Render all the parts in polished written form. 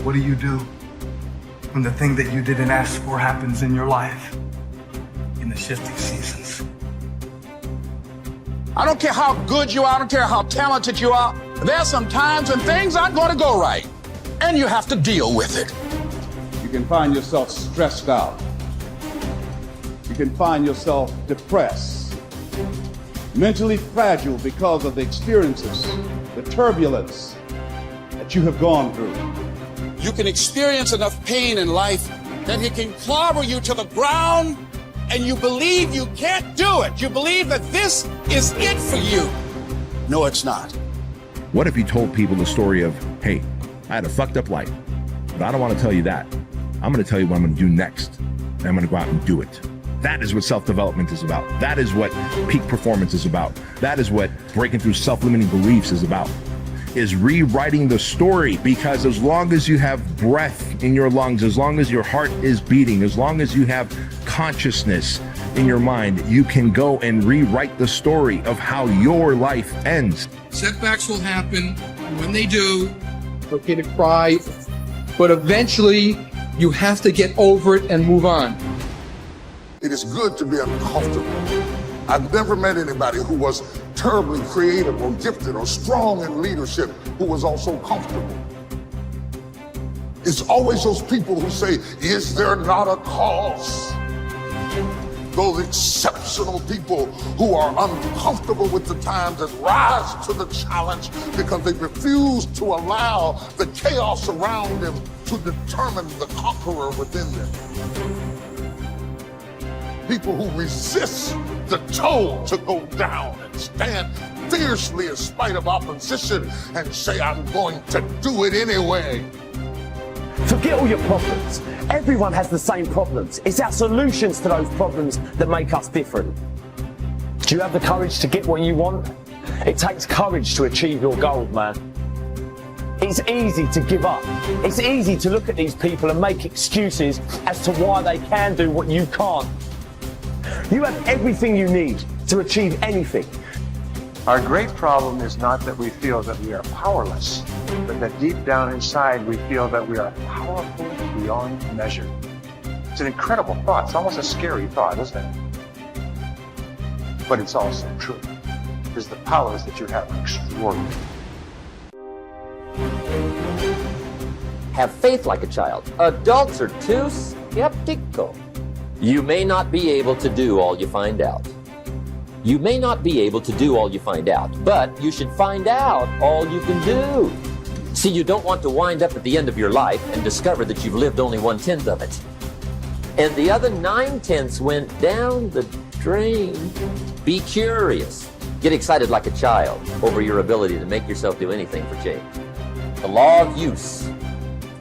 What do you do when the thing that you didn't ask for happens in your life in the shifting seasons? I don't care how good you are, I don't care how talented you are. There are some times when things aren't going to go right, and you have to deal with it. You can find yourself stressed out. You can find yourself depressed, mentally fragile because of the experiences, the turbulence that you have gone through. You can experience enough pain in life that it can clobber you to the ground, and you believe you can't do it. You believe that this is it for you. No, it's not. What if you told people the story of, hey, I had a fucked up life, but I don't want to tell you that. I'm going to tell you what I'm going to do next, and I'm going to go out and do it. That is what self-development is about. That is what peak performance is about. That is what breaking through self-limiting beliefs is about, is rewriting the story. Because as long as you have breath in your lungs, as long as your heart is beating, as long as you have consciousness in your mind, you can go and rewrite the story of how your life ends. Setbacks will happen. When they do, it's okay to cry, but eventually you have to get over it and move on. It is good to be uncomfortable. I've never met anybody who was terribly creative or gifted or strong in leadership who was also comfortable. It's always those people who say, is there not a cause? Those exceptional people who are uncomfortable with the times and rise to the challenge because they refuse to allow the chaos around them to determine the conqueror within them. People who resist the toll to go down and stand fiercely in spite of opposition and say, I'm going to do it anyway. Forget all your problems. Everyone has the same problems. It's our solutions to those problems that make us different. Do you have the courage to get what you want? It takes courage to achieve your goals, man. It's easy to give up. It's easy to look at these people and make excuses as to why they can do what you can't. You have everything you need to achieve anything. Our great problem is not that we feel that we are powerless, but that deep down inside we feel that we are powerful beyond measure. It's an incredible thought. It's almost a scary thought, isn't it? But it's also true, because the powers that you have are extraordinary. Have faith like a child. Adults are too skeptical. You may not be able to do all you find out. You may not be able to do all you find out, but you should find out all you can do. See, you don't want to wind up at the end of your life and discover that you've lived only 1/10 of it. And the other 9/10 went down the drain. Be curious. Get excited like a child over your ability to make yourself do anything for change. The law of use.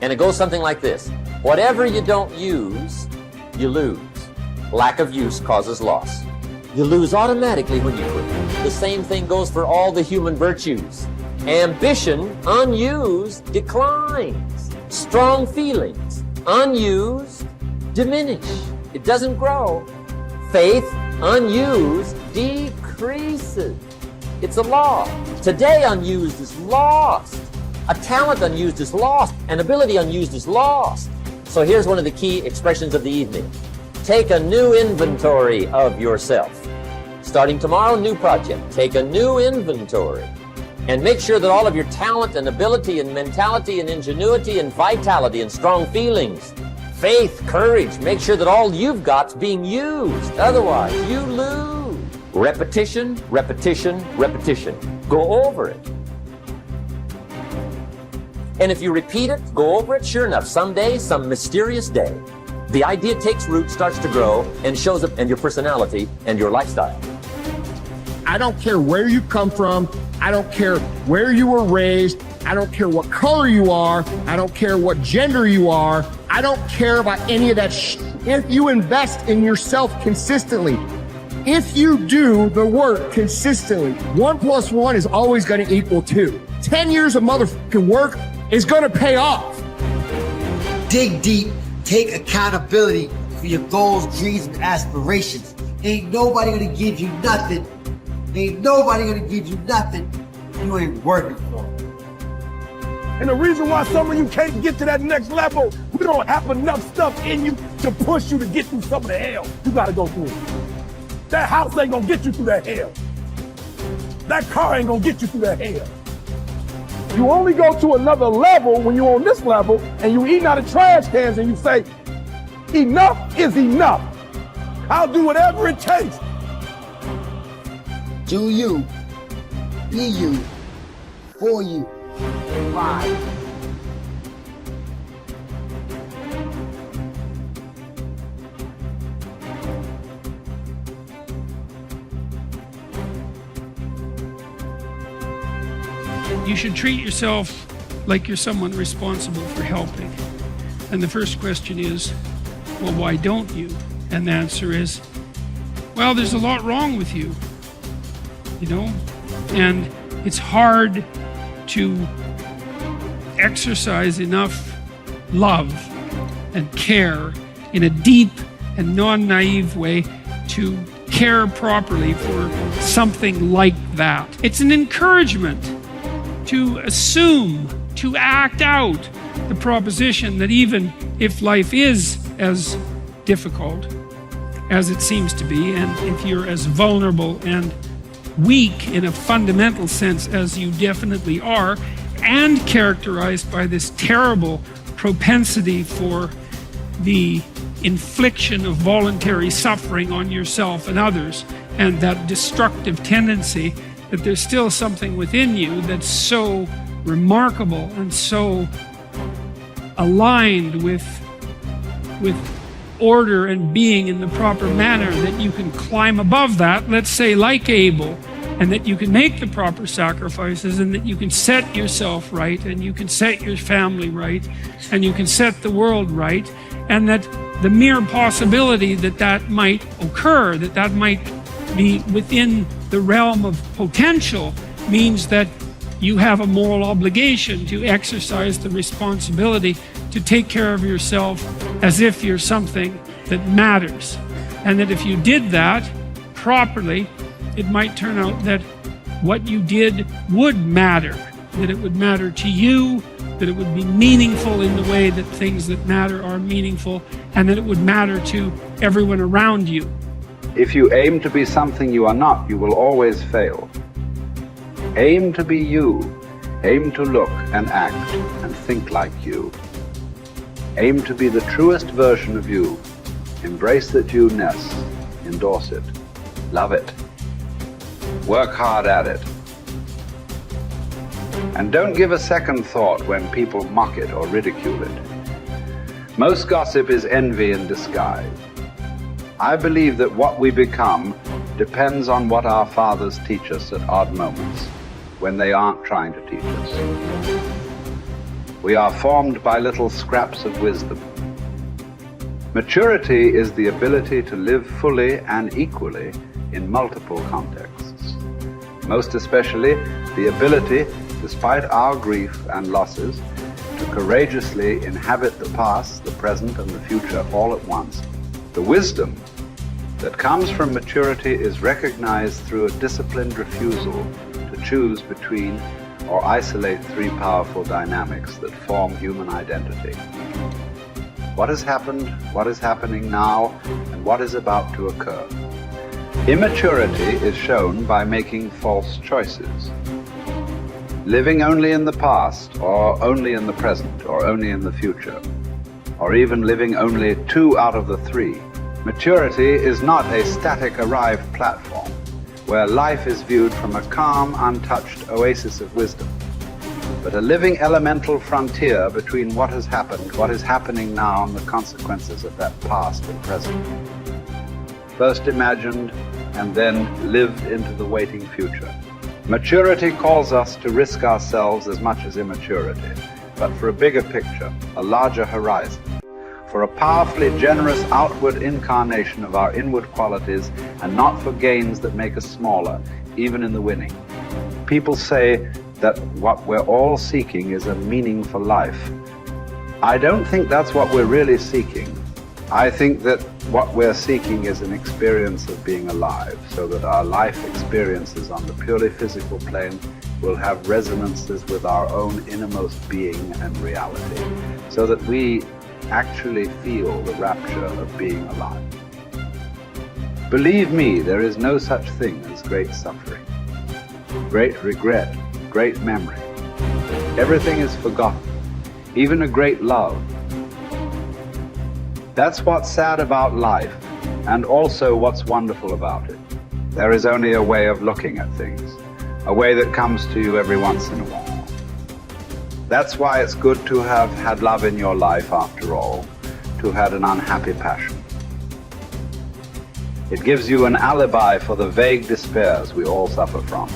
And it goes something like this. Whatever you don't use, you lose. Lack of use causes loss. You lose automatically when you quit. The same thing goes for all the human virtues. Ambition, unused, declines. Strong feelings, unused, diminish. It doesn't grow. Faith, unused, decreases. It's a law. Today unused is lost. A talent unused is lost. An ability unused is lost. So here's one of the key expressions of the evening. Take a new inventory of yourself. Starting tomorrow, new project. Take a new inventory and make sure that all of your talent and ability and mentality and ingenuity and vitality and strong feelings, faith, courage, make sure that all you've got's being used. Otherwise, you lose. Repetition, repetition, repetition. Go over it. And if you repeat it, go over it, sure enough, someday, some mysterious day, the idea takes root, starts to grow, and shows up in your personality and your lifestyle. I don't care where you come from. I don't care where you were raised. I don't care what color you are. I don't care what gender you are. I don't care about any of that if you invest in yourself consistently, if you do the work consistently, 1 + 1 is always going to equal 2. 10 years of motherfucking work is going to pay off. Dig deep. Take accountability for your goals, dreams, and aspirations. Ain't nobody gonna give you nothing. Ain't nobody gonna give you nothing you ain't working for. And the reason why some of you can't get to that next level, we don't have enough stuff in you to push you to get through some of the hell you gotta go through. That house ain't gonna get you through that hell. That car ain't gonna get you through that hell. You only go to another level when you're on this level and you eating out of trash cans and you say, enough is enough. I'll do whatever it takes. Do you, be you, for you. Bye. You should treat yourself like you're someone responsible for helping. And the first question is, well, why don't you? And the answer is, well, there's a lot wrong with you, you know? And it's hard to exercise enough love and care in a deep and non-naive way to care properly for something like that. It's an encouragement to assume, to act out the proposition that even if life is as difficult as it seems to be, and if you're as vulnerable and weak in a fundamental sense as you definitely are, and characterized by this terrible propensity for the infliction of voluntary suffering on yourself and others, and that destructive tendency, that there's still something within you that's so remarkable and so aligned with order and being in the proper manner that you can climb above that, let's say like Abel, and that you can make the proper sacrifices, and that you can set yourself right, and you can set your family right, and you can set the world right, and that the mere possibility that that might occur, that that might be within the realm of potential, means that you have a moral obligation to exercise the responsibility to take care of yourself as if you're something that matters. And that if you did that properly, it might turn out that what you did would matter, that it would matter to you, that it would be meaningful in the way that things that matter are meaningful, and that it would matter to everyone around you. If you aim to be something you are not, you will always fail. Aim to be you. Aim to look and act and think like you. Aim to be the truest version of you. Embrace that you-ness. Endorse it. Love it. Work hard at it. And don't give a second thought when people mock it or ridicule it. Most gossip is envy in disguise. I believe that what we become depends on what our fathers teach us at odd moments, when they aren't trying to teach us. We are formed by little scraps of wisdom. Maturity is the ability to live fully and equally in multiple contexts. Most especially, the ability, despite our grief and losses, to courageously inhabit the past, the present, and the future all at once. The wisdom that comes from maturity is recognized through a disciplined refusal to choose between or isolate three powerful dynamics that form human identity. What has happened, what is happening now, and what is about to occur. Immaturity is shown by making false choices. Living only in the past, or only in the present, or only in the future, or even living only 2 out of the 3. Maturity is not a static arrived platform where life is viewed from a calm, untouched oasis of wisdom, but a living elemental frontier between what has happened, what is happening now, and the consequences of that past and present. First imagined and then lived into the waiting future. Maturity calls us to risk ourselves as much as immaturity, but for a bigger picture, a larger horizon, for a powerfully generous outward incarnation of our inward qualities, and not for gains that make us smaller, even in the winning. People say that what we're all seeking is a meaningful life. I don't think that's what we're really seeking. I think that what we're seeking is an experience of being alive, so that our life experiences on the purely physical plane will have resonances with our own innermost being and reality, so that we actually feel the rapture of being alive. Believe me, there is no such thing as great suffering, great regret, great memory. Everything is forgotten, even a great love. That's what's sad about life, and also what's wonderful about it. There is only a way of looking at things, a way that comes to you every once in a while. That's why it's good to have had love in your life after all, to have had an unhappy passion. It gives you an alibi for the vague despairs we all suffer from.